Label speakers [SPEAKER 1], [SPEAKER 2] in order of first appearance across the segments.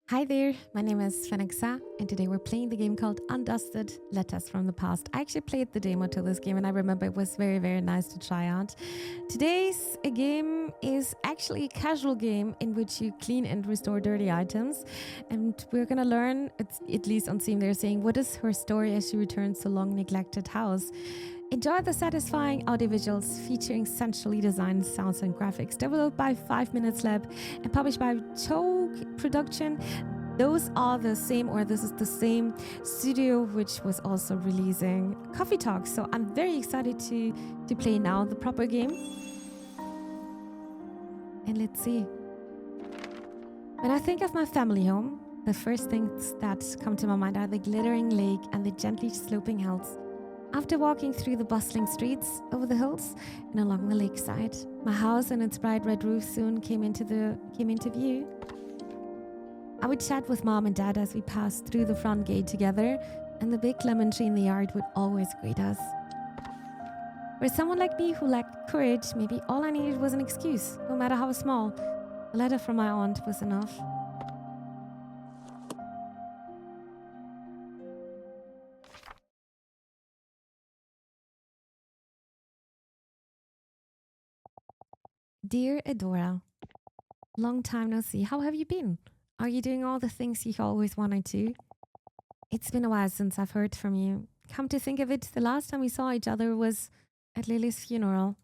[SPEAKER 1] Hi there, my name is Phenexa, and today we're playing the game called Undusted Letters from the Past. I actually played the demo to this game, and I remember it was very, very nice to try out. Today's game is actually a casual game in which you clean and restore dirty items, and we're gonna learn, at least on Steam they're saying, what is her story as she returns to long neglected house. Enjoy the satisfying audiovisuals featuring sensually designed sounds and graphics, developed by 5 Minutes Lab and published by Choke Production. Those are the same, or this is the same studio which was also releasing Coffee Talk. So I'm very excited to play now the proper game. And let's see. When I think of my family home, the first things that come to my mind are the glittering lake and the gently sloping hills. After walking through the bustling streets, over the hills, and along the lakeside, my house and its bright red roof soon came into view. I would chat with Mom and Dad as we passed through the front gate together, and the big lemon tree in the yard would always greet us. For someone like me who lacked courage, maybe all I needed was an excuse, no matter how small. A letter from my aunt was enough. Dear Adora, long time no see. How have you been? Are you doing all the things you always wanted to? It's been a while since I've heard from you. Come to think of it, the last time we saw each other was at Lily's funeral.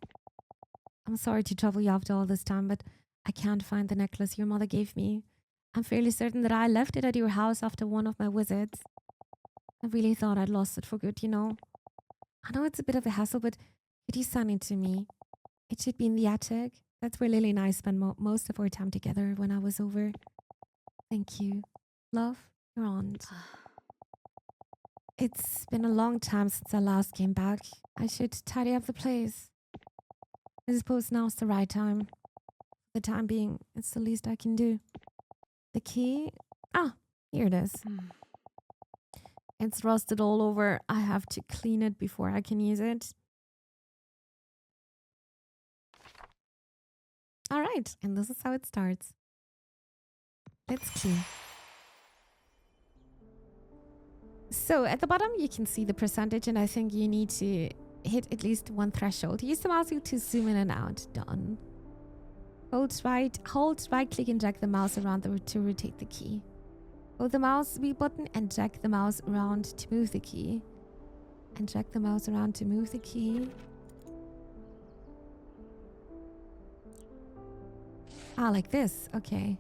[SPEAKER 1] I'm sorry to trouble you after all this time, but I can't find the necklace your mother gave me. I'm fairly certain that I left it at your house after one of my visits. I really thought I'd lost it for good, you know. I know it's a bit of a hassle, but could you send it to me? It should be in the attic. That's where Lily and I spent most of our time together when I was over. Thank you. Love, your aunt. It's been a long time since I last came back. I should tidy up the place. I suppose now's the right time. For the time being, it's the least I can do. The key? Ah, here it is. It's rusted all over. I have to clean it before I can use it. All right, and this is how it starts. Let's clean. So at the bottom, you can see the percentage, and I think you need to hit at least one threshold. Use the mouse to zoom in and out. Done. Hold right click and drag the mouse around to rotate the key. Hold the mouse B button and drag the mouse around to move the key. And drag the mouse around to move the key. Ah, like this. Okay.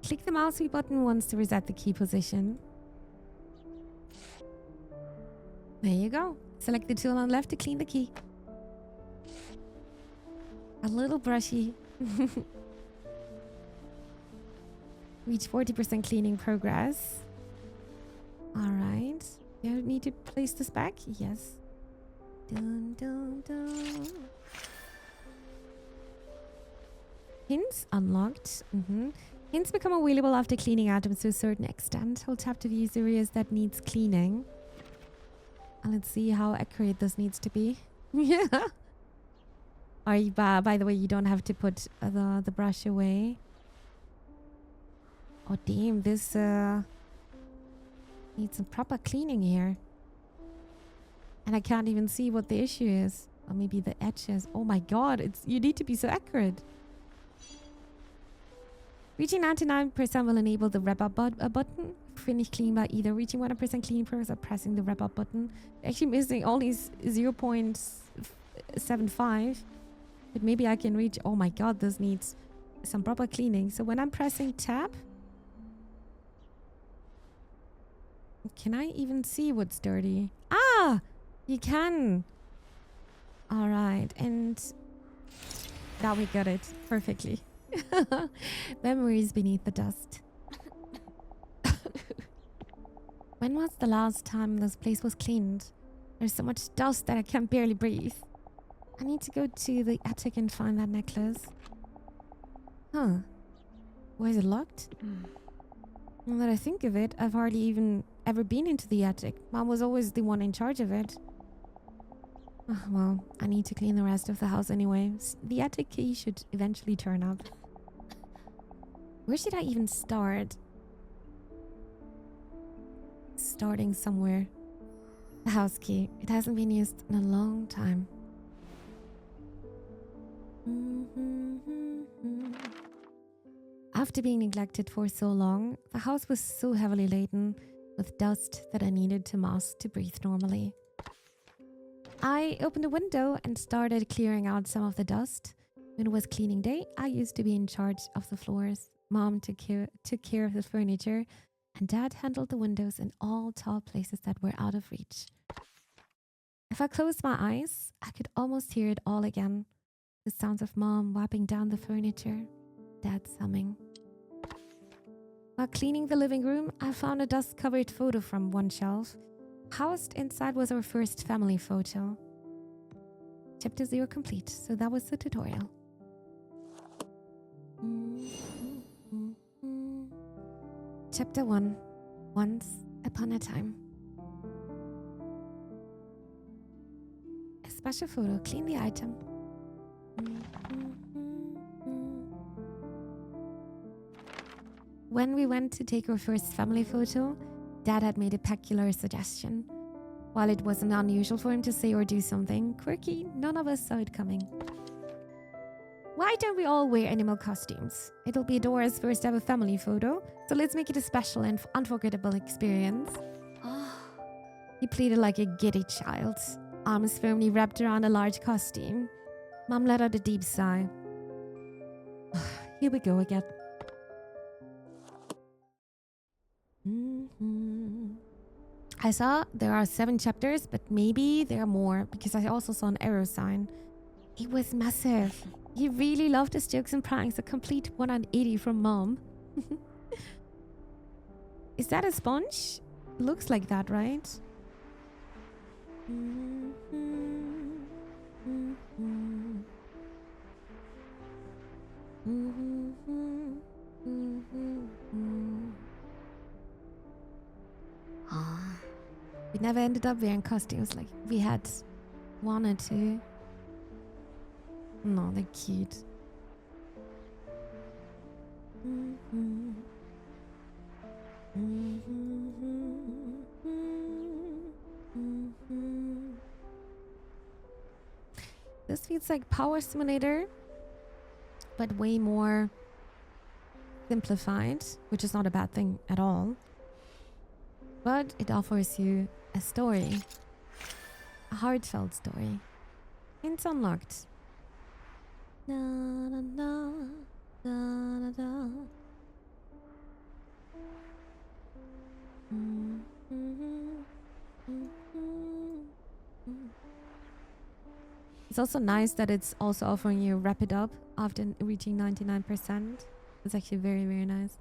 [SPEAKER 1] Click the mouse B button once to reset the key position. There you go. Select the tool on the left to clean the key. A little brushy. Reach 40% cleaning progress. Alright. You need to place this back? Yes. Dun, dun, dun. Hints unlocked. Hints become available after cleaning items to a certain extent. Hold tab to view areas that needs cleaning. And let's see how accurate this needs to be. Yeah. By the way, you don't have to put the brush away. Oh damn, this needs some proper cleaning here. And I can't even see what the issue is. Or maybe the edges. Oh my god, you need to be so accurate. Reaching 99% will enable the wrap up button. Finish clean by either reaching 100% clean progress or pressing the wrap up button. Actually missing only 0.75. But maybe I can reach... Oh my god, this needs some proper cleaning. So when I'm pressing tab... Can I even see what's dirty? Ah! You can! Alright, and... Now we got it perfectly. Memories beneath the dust. When was the last time this place was cleaned? There's so much dust that I can barely breathe. I need to go to the attic and find that necklace. Huh. Why is it locked? Now that I think of it, I've hardly even ever been into the attic. Mom was always the one in charge of it. Well, I need to clean the rest of the house anyway. The attic key should eventually turn up. Where should I even start? starting somewhere. The house key. It hasn't been used in a long time. After being neglected for so long, the house was so heavily laden with dust that I needed to mask to breathe normally. I opened a window and started clearing out some of the dust. When it was cleaning day, I used to be in charge of the floors. Mom took care of the furniture, and Dad handled the windows and all tall places that were out of reach. If I closed my eyes, I could almost hear it all again. The sounds of Mom wiping down the furniture, Dad's humming. While cleaning the living room, I found a dust-covered photo from one shelf. Housed inside was our first family photo. Chapter 0 complete, so that was the tutorial. Chapter 1. Once upon a time. A special photo. Clean the item. When we went to take our first family photo, Dad had made a peculiar suggestion. While it wasn't unusual for him to say or do something quirky, none of us saw it coming. Why don't we all wear animal costumes? It'll be Dora's first ever family photo, so let's make it a special and unforgettable experience. He pleaded like a giddy child, arms firmly wrapped around a large costume. Mom let out a deep sigh. Here we go again. I saw there are 7 chapters, but maybe there are more because I also saw an arrow sign. It was massive. He really loved his jokes and pranks, a complete 180 from Mom. Is that a sponge? Looks like that, right? We never ended up wearing costumes like we had wanted to. No, they're cute. This feels like Power Simulator, but way more simplified, which is not a bad thing at all. But it offers you a story, a heartfelt story. Hints unlocked. Da, da, da, da, da, da. It's also nice that it's also offering you wrap it up after reaching 99%. It's actually very, very nice.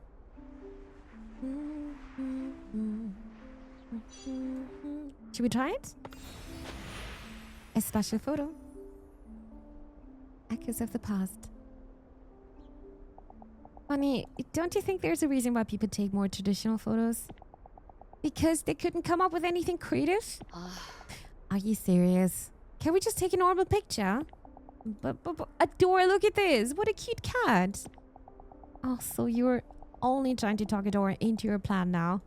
[SPEAKER 1] Should we try it? A special photo. Echoes of the past. Honey, don't you think there's a reason why people take more traditional photos? Because they couldn't come up with anything creative? Are you serious? Can we just take a normal picture? But Adora, look at this. What a cute cat. Oh, so you're only trying to talk Adora into your plan now.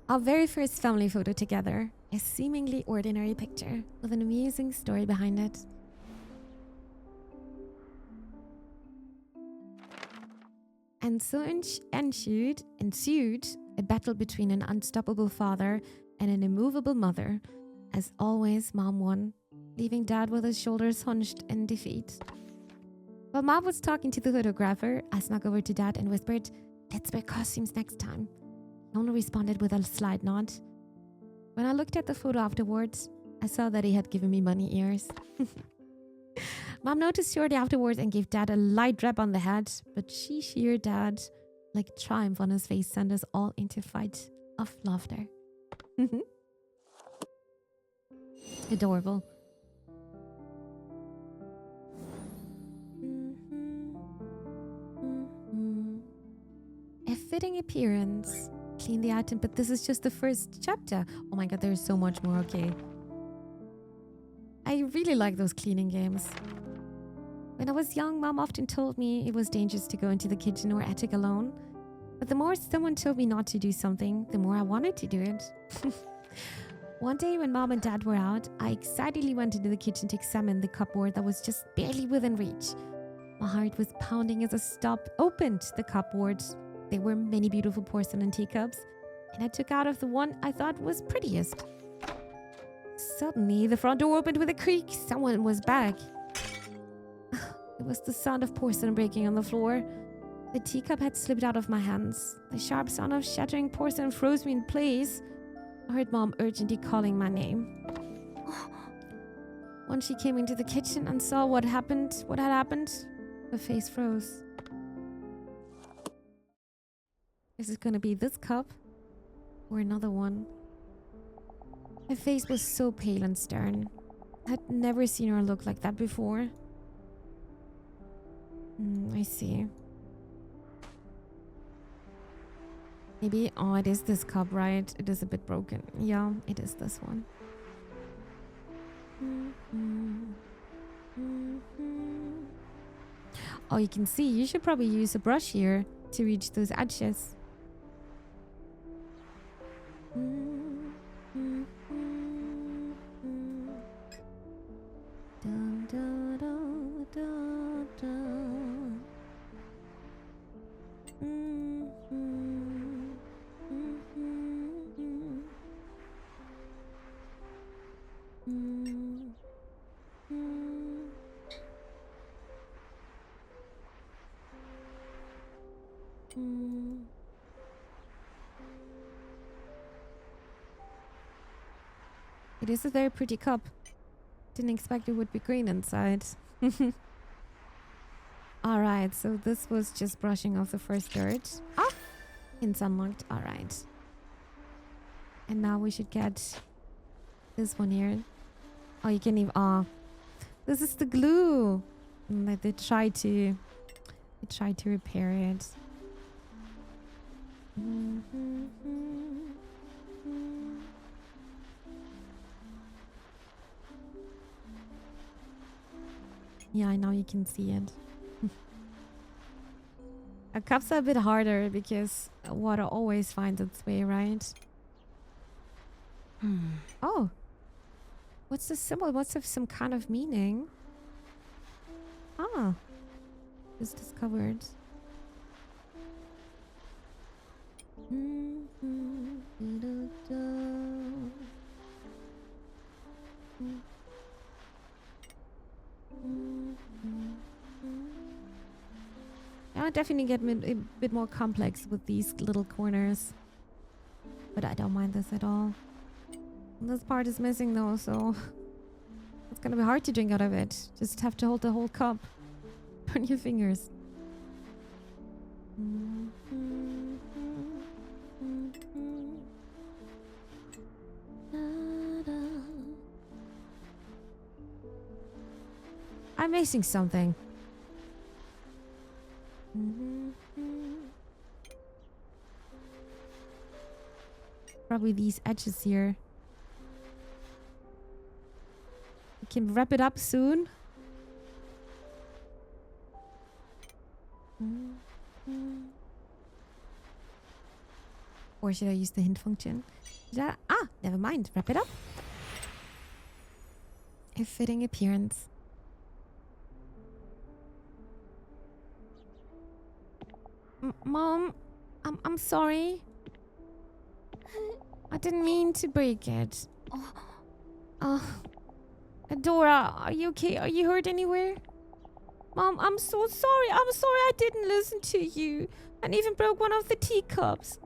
[SPEAKER 1] Our very first family photo together. A seemingly ordinary picture with an amusing story behind it. And so ensued a battle between an unstoppable father and an immovable mother. As always, Mom won, leaving Dad with his shoulders hunched in defeat. While Mom was talking to the photographer, I snuck over to Dad and whispered, "Let's wear costumes next time." He only responded with a slight nod. When I looked at the photo afterwards, I saw that he had given me bunny ears. Mom noticed shortly afterwards and gave Dad a light rap on the head, but she sheared Dad like triumph on his face sent us all into a fight of laughter. Adorable. A fitting appearance. Clean the item, but this is just the first chapter. Oh my god, there's so much more. Okay. I really like those cleaning games. When I was young, Mom often told me it was dangerous to go into the kitchen or attic alone. But the more someone told me not to do something, the more I wanted to do it. One day when Mom and Dad were out, I excitedly went into the kitchen to examine the cupboard that was just barely within reach. My heart was pounding as I opened the cupboard. There were many beautiful porcelain teacups, and I took out of the one I thought was prettiest. Suddenly, the front door opened with a creak. Someone was back. It was the sound of porcelain breaking on the floor. The teacup had slipped out of my hands. The sharp sound of shattering porcelain froze me in place. I heard Mom urgently calling my name. Once she came into the kitchen and saw what had happened, her face froze. Is it gonna be this cup or another one? Her face was so pale and stern. I had never seen her look like that before. I see. Maybe, oh, it is this cup, right? It is a bit broken. Yeah, it is this one. Oh, you can see, you should probably use a brush here to reach those edges. It is a very pretty cup. Didn't expect it would be green inside. Alright, so this was just brushing off the first dirt. Ah! Hints unlocked. Alright. And now we should get this one here. Oh, you can even... Oh. This is the glue. They tried to repair it. Yeah, now you can see it. Cups are a bit harder because water always finds its way, right? Oh. What's the symbol? Must have some kind of meaning. Ah. Just discovered. I definitely get a bit more complex with these little corners. But I don't mind this at all. This part is missing though, so it's gonna be hard to drink out of it. Just have to hold the whole cup on your fingers. I'm missing something. Probably these edges here. We can wrap it up soon. Or should I use the hint function? Never mind. Wrap it up. A fitting appearance. Mom, I'm sorry. I didn't mean to break it. Dora, are you okay? Are you hurt anywhere? Mom, I'm so sorry. I'm sorry I didn't listen to you and even broke one of the teacups.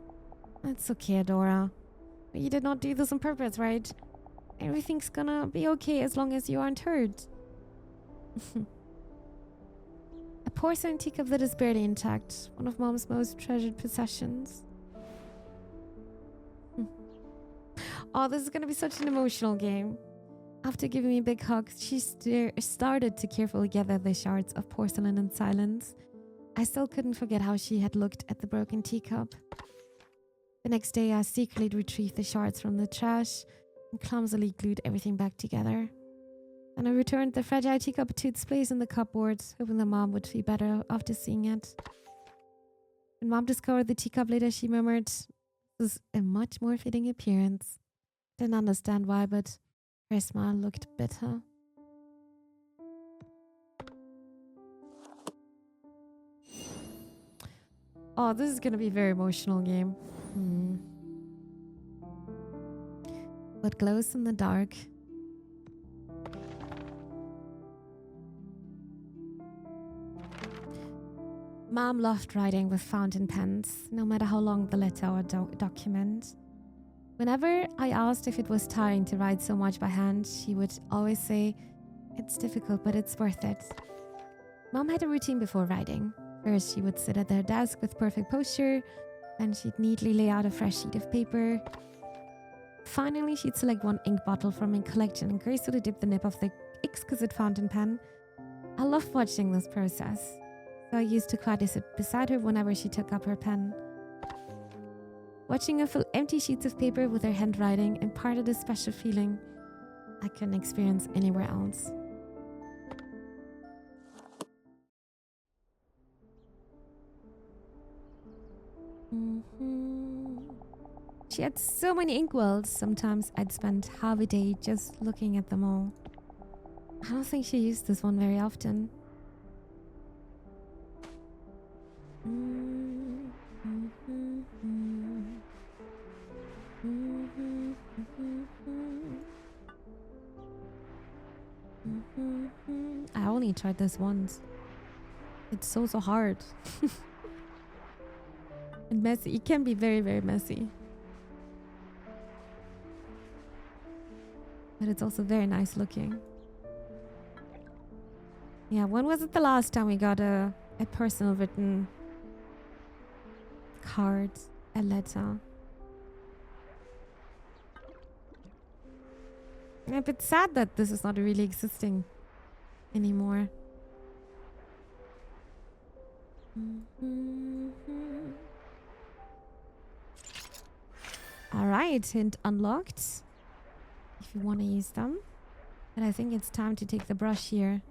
[SPEAKER 1] It's okay, Dora. You did not do this on purpose, right? Everything's gonna be okay as long as you aren't hurt. A porcelain teacup that is barely intact. One of Mom's most treasured possessions. Oh, this is gonna be such an emotional game. After giving me a big hug, she started to carefully gather the shards of porcelain in silence. I still couldn't forget how she had looked at the broken teacup. The next day, I secretly retrieved the shards from the trash and clumsily glued everything back together. And I returned the fragile teacup to its place in the cupboard, hoping that Mom would feel better after seeing it. When Mom discovered the teacup later, she murmured, "This is a much more fitting appearance." Didn't understand why, but her smile looked bitter. Oh, this is gonna be a very emotional game. What glows in the dark? Mom loved writing with fountain pens, no matter how long the letter or document. Whenever I asked if it was tiring to write so much by hand, she would always say, "It's difficult, but it's worth it." Mom had a routine before writing. First, she would sit at her desk with perfect posture, then she'd neatly lay out a fresh sheet of paper. Finally, she'd select one ink bottle from her collection and gracefully dip the nib of the exquisite fountain pen. I loved watching this process, so I used to quietly sit beside her whenever she took up her pen. Watching her fill empty sheets of paper with her handwriting imparted a special feeling I couldn't experience anywhere else. She had so many inkwells, sometimes I'd spend half a day just looking at them all. I don't think she used this one very often. I only tried this once. It's so hard. And messy. It can be very, very messy. But it's also very nice looking. Yeah, when was it the last time we got a personal written card, a letter? I'm a bit sad that this is not really existing anymore. Alright, hint unlocked. If you want to use them. But I think it's time to take the brush here.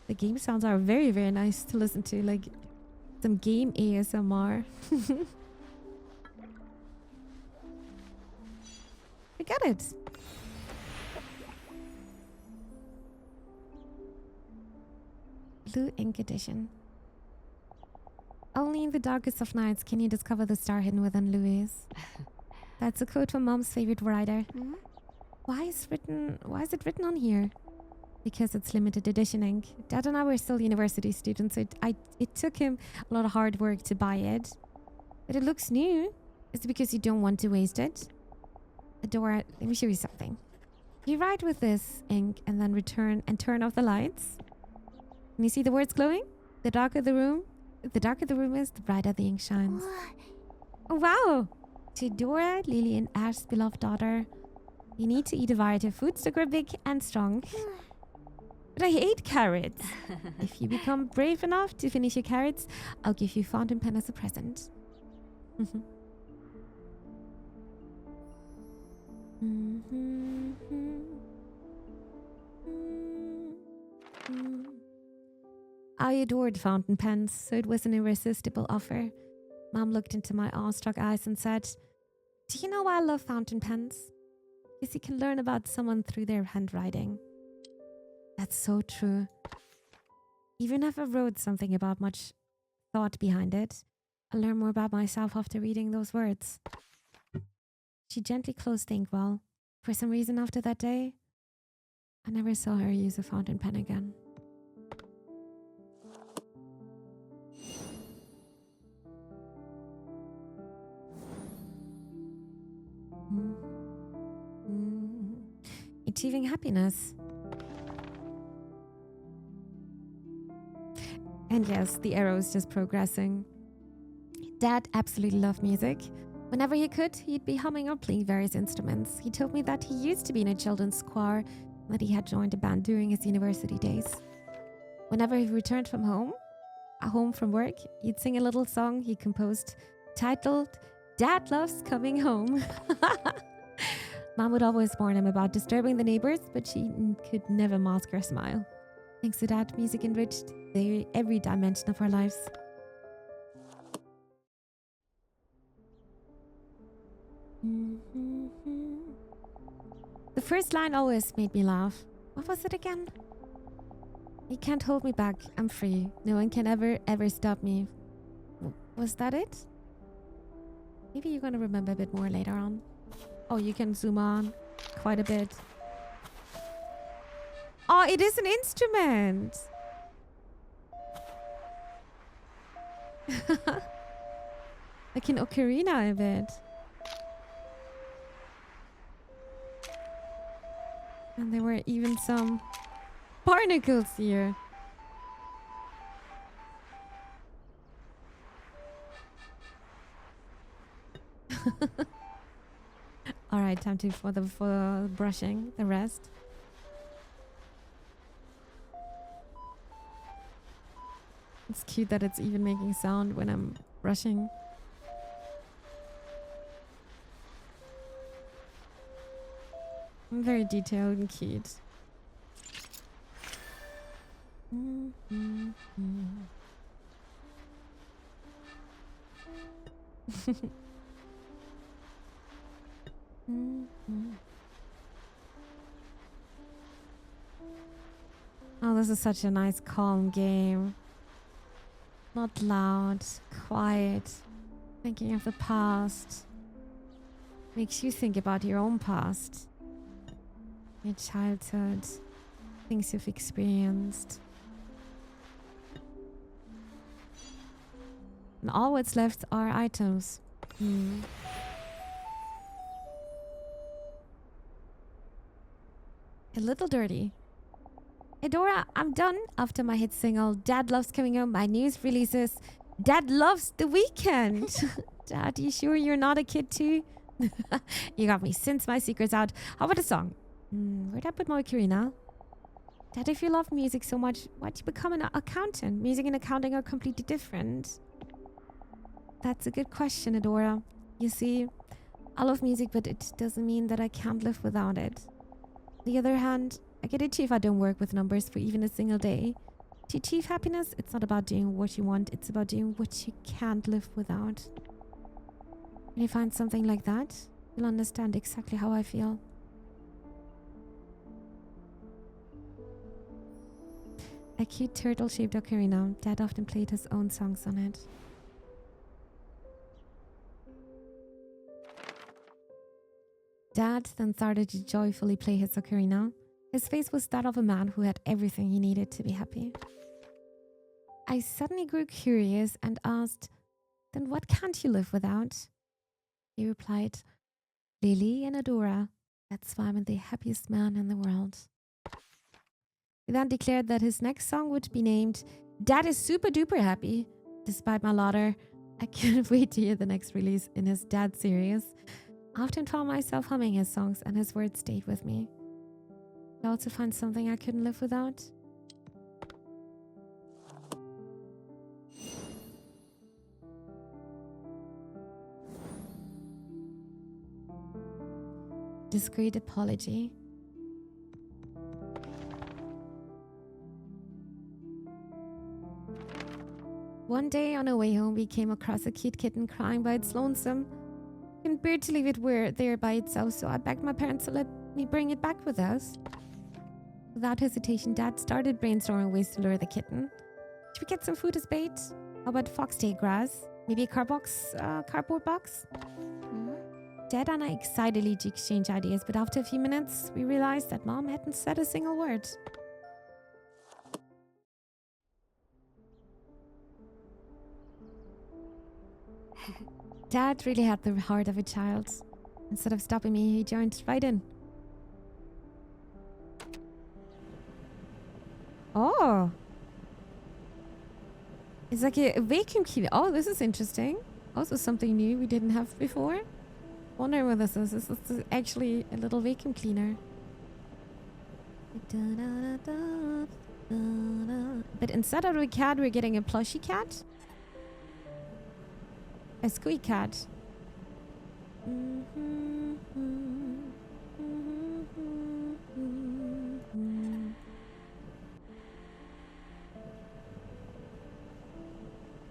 [SPEAKER 1] The game sounds are very, very nice to listen to, like some game ASMR. We got it. Blue Ink Edition. Only in the darkest of nights can you discover the star hidden within Louise. That's a quote from Mom's favorite writer. Mm-hmm. Why is it written on here? Because it's limited edition ink. Dad and I were still university students, so it took him a lot of hard work to buy it. But it looks new. Is it because you don't want to waste it? Adora, let me show you something. You write with this ink and then turn off the lights. Can you see the words glowing? The darker the room is, the brighter the ink shines. Oh wow! To Dora, Lily, and Ash's beloved daughter, you need to eat a variety of foods to grow big and strong. But I hate carrots. If you become brave enough to finish your carrots, I'll give you fountain pen as a present. I adored fountain pens, so it was an irresistible offer. Mom looked into my awestruck eyes and said, "Do you know why I love fountain pens? Because you can learn about someone through their handwriting." That's so true. Even if I wrote something about much thought behind it, I learned more about myself after reading those words. She gently closed the inkwell. For some reason after that day, I never saw her use a fountain pen again. Achieving happiness. And yes, the arrow is just progressing. Dad absolutely loved music. Whenever he could, he'd be humming or playing various instruments. He told me that he used to be in a children's choir that he had joined a band during his university days. Whenever he returned from home from work, he'd sing a little song he composed titled Dad Loves Coming Home. Mom would always warn him about disturbing the neighbors, but she could never mask her smile. Thanks to that, music enriched every dimension of our lives. The first line always made me laugh. What was it again? You can't hold me back. I'm free. No one can ever stop me. Was that it? Maybe you're gonna remember a bit more later on. Oh, you can zoom on quite a bit. Oh, it is an instrument. Like an ocarina a bit. And there were even some barnacles here. All right, time for the brushing, the rest. It's cute that it's even making sound when I'm brushing. Very detailed and cute. Oh, this is such a nice, calm game. Not loud, quiet, thinking of the past. Makes you think about your own past. Your childhood, things you've experienced. And all what's left are items. A little dirty. Adora, I'm done after my hit single. Dad Loves Coming Home. My news releases. Dad loves the weekend. Dad, you sure you're not a kid too? You got me since my secret's out. How about a song? Where'd I put my ocarina? Dad, if you love music so much, why'd you become an accountant? Music and accounting are completely different. That's a good question, Adora. You see, I love music, but it doesn't mean that I can't live without it. On the other hand, I get itchy if I don't work with numbers for even a single day. To achieve happiness, it's not about doing what you want, it's about doing what you can't live without. When you find something like that, you'll understand exactly how I feel. A cute turtle-shaped ocarina. Dad often played his own songs on it. Dad then started to joyfully play his ocarina. His face was that of a man who had everything he needed to be happy. I suddenly grew curious and asked, then what can't you live without? He replied, Lily and Adora. That's why I'm the happiest man in the world. He then declared that his next song would be named Dad is Super Duper Happy. Despite my laughter, I couldn't wait to hear the next release in his Dad series. I often found myself humming his songs and his words stayed with me. I also find something I couldn't live without. Discreet apology. One day on our way home, we came across a cute kitten crying by its lonesome. I couldn't bear to leave it there by itself, so I begged my parents to let me bring it back with us. Without hesitation, Dad started brainstorming ways to lure the kitten. Should we get some food as bait? How about foxtail grass? Maybe a cardboard box? Dad and I excitedly exchanged ideas, but after a few minutes, we realized that Mom hadn't said a single word. Dad really had the heart of a child. Instead of stopping me, he joined right in. Oh. It's like a vacuum cleaner. Oh, this is interesting. Also something new we didn't have before. Wonder what this is. This is actually a little vacuum cleaner. But instead of a cat, we're getting a plushy cat. A squeak cat.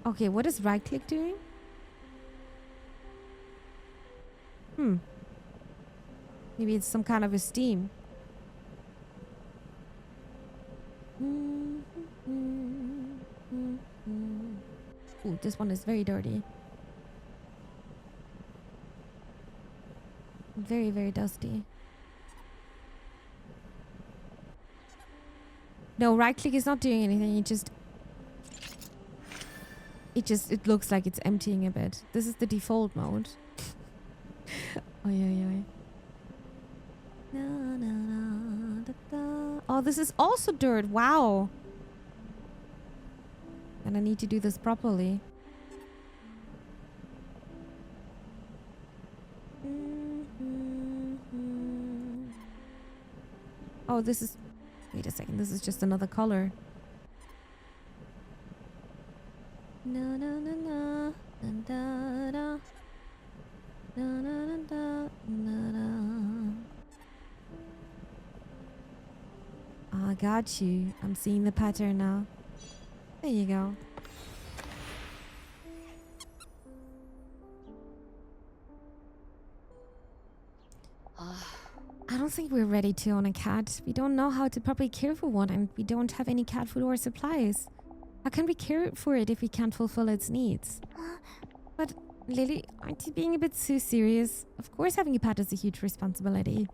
[SPEAKER 1] Okay, what is right click doing? Maybe it's some kind of a steam. Ooh, this one is very dirty. Very, very dusty. No, right click is not doing anything. It looks like it's emptying a bit. This is the default mode. Oh, this is also dirt. Wow. And I need to do this properly. Oh, this is... Wait a second. This is just another color. Na na na na da da na na da na. I got you. I'm seeing the pattern now. There you go. I don't think we're ready to own a cat. We don't know how to properly care for one, and we don't have any cat food or supplies. How can we care for it if we can't fulfill its needs? But, Lily, aren't you being a bit too serious? Of course having a pet is a huge responsibility.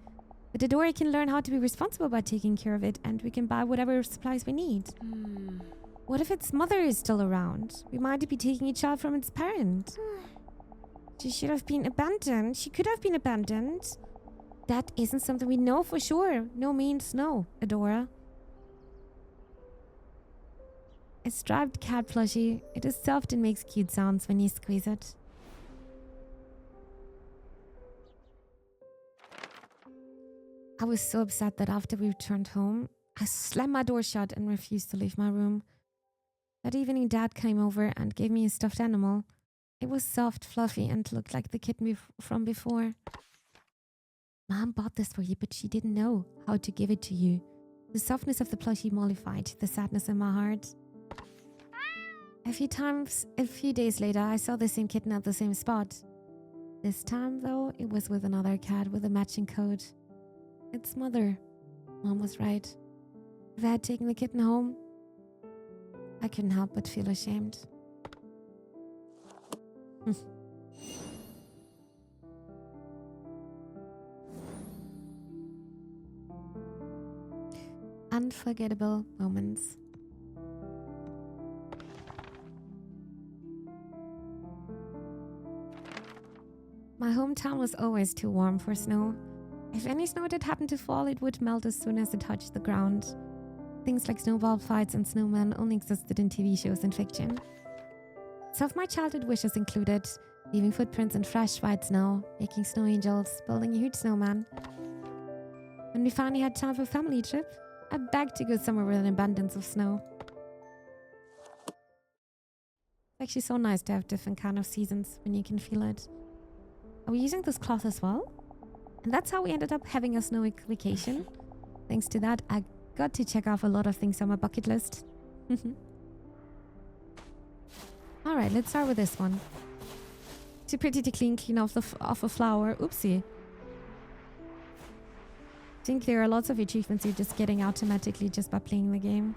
[SPEAKER 1] But Adora can learn how to be responsible by taking care of it, and we can buy whatever supplies we need. What if its mother is still around? We might be taking a child from its parent. She should have been abandoned. She could have been abandoned. That isn't something we know for sure. No means no, Adora. A striped cat plushie. It is soft and makes cute sounds when you squeeze it. I was so upset that after we returned home, I slammed my door shut and refused to leave my room. That evening, Dad came over and gave me a stuffed animal. It was soft, fluffy, and looked like the kitten from before. Mom bought this for you, but she didn't know how to give it to you. The softness of the plushie mollified the sadness in my heart. A few days later, I saw the same kitten at the same spot. This time, though, it was with another cat with a matching coat. Its mother. Mom was right. If I had taken the kitten home, I couldn't help but feel ashamed. Unforgettable moments. My hometown was always too warm for snow. If any snow did happen to fall, it would melt as soon as it touched the ground. Things like snowball fights and snowmen only existed in TV shows and fiction. Some of my childhood wishes included leaving footprints in fresh white snow, making snow angels, building a huge snowman. When we finally had time for a family trip, I begged to go somewhere with an abundance of snow. It's actually so nice to have different kind of seasons when you can feel it. Are we using this cloth as well? And that's how we ended up having a snowy vacation. Thanks to that, I got to check off a lot of things on my bucket list. Alright, let's start with this one. Too pretty to clean off a flower. Oopsie. I think there are lots of achievements you're just getting automatically just by playing the game.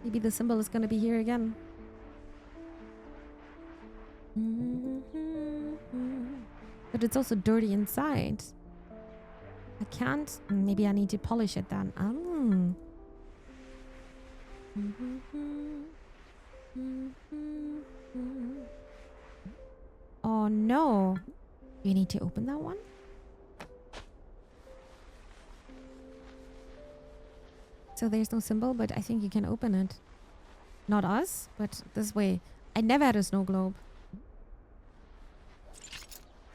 [SPEAKER 1] Maybe the symbol is gonna be here again. But it's also dirty inside. I can't. Maybe I need to polish it then. Oh no. You need to open that one? So there's no symbol, but I think you can open it. Not us, but this way. I never had a snow globe.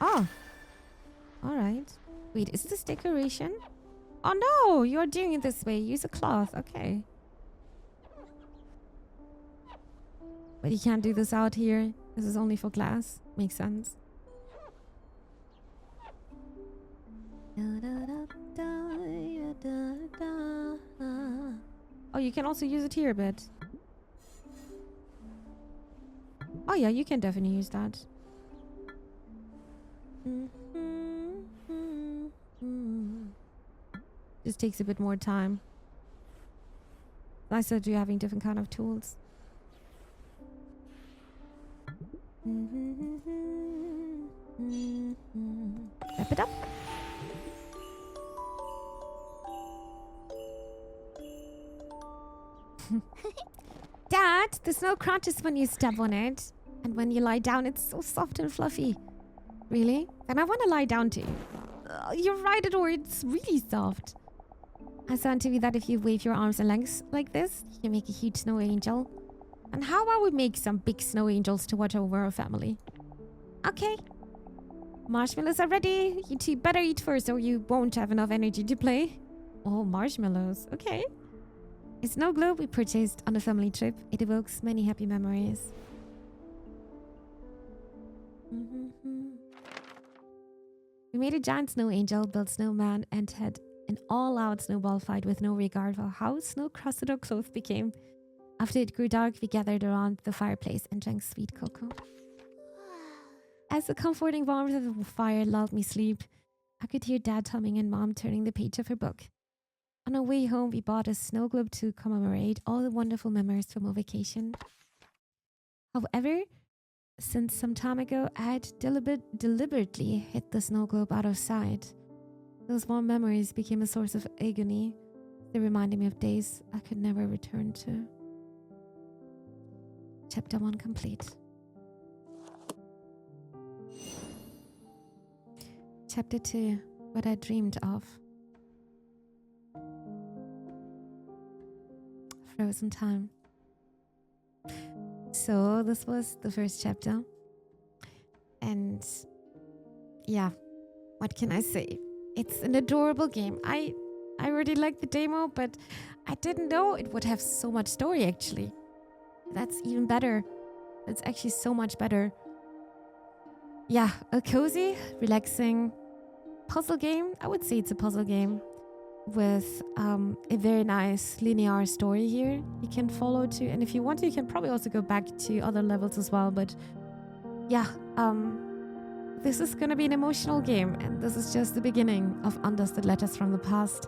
[SPEAKER 1] Oh, all right. Wait, is this decoration? Oh no, you're doing it this way. Use a cloth. Okay. But you can't do this out here. This is only for glass. Makes sense. Oh, you can also use it here a bit. Oh yeah, you can definitely use that. Just takes a bit more time. Nice that you're having different kind of tools. Wrap it up. Dad, the snow crunches when you step on it. And when you lie down, it's so soft and fluffy. Really? Then I want to lie down too. You're right, Adore. It's really soft. I saw on TV that if you wave your arms and legs like this, you can make a huge snow angel. And how about we make some big snow angels to watch over our family? Okay. Marshmallows are ready. You two better eat first or you won't have enough energy to play. Oh, marshmallows. Okay. A snow globe we purchased on a family trip. It evokes many happy memories. We made a giant snow angel, built snowman, and had an all-out snowball fight with no regard for how snow-crusted our clothes became. After it grew dark, we gathered around the fireplace and drank sweet cocoa. As the comforting warmth of the fire lulled me sleep, I could hear Dad humming and Mom turning the page of her book. On our way home, we bought a snow globe to commemorate all the wonderful memories from our vacation. However, since some time ago, I had deliberately hid the snow globe out of sight. Those warm memories became a source of agony. They reminded me of days I could never return to. Chapter 1 complete. Chapter 2, What I Dreamed of. Frozen time. So this was the first chapter. And yeah, what can I say? It's an adorable game. I already liked the demo, but I didn't know it would have so much story actually. That's even better. That's actually so much better. Yeah, a cozy, relaxing puzzle game. I would say it's a puzzle game with a very nice linear story here you can follow to. And if you want to, you can probably also go back to other levels as well. But yeah, this is going to be an emotional game. And this is just the beginning of Undusted Letters from the Past.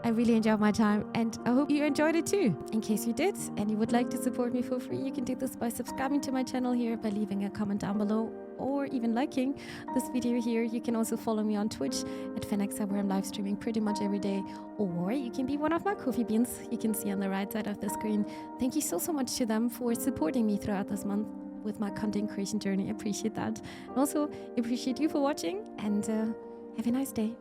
[SPEAKER 1] I really enjoyed my time and I hope you enjoyed it too. In case you did and you would like to support me for free, you can do this by subscribing to my channel here, by leaving a comment down below, or even liking this video here. You can also follow me on Twitch at Phenexa, where I'm live streaming pretty much every day, or you can be one of my coffee beans you can see on the right side of the screen. Thank you so much to them for supporting me throughout this month with my content creation journey. I appreciate that. And also appreciate you for watching and have a nice day.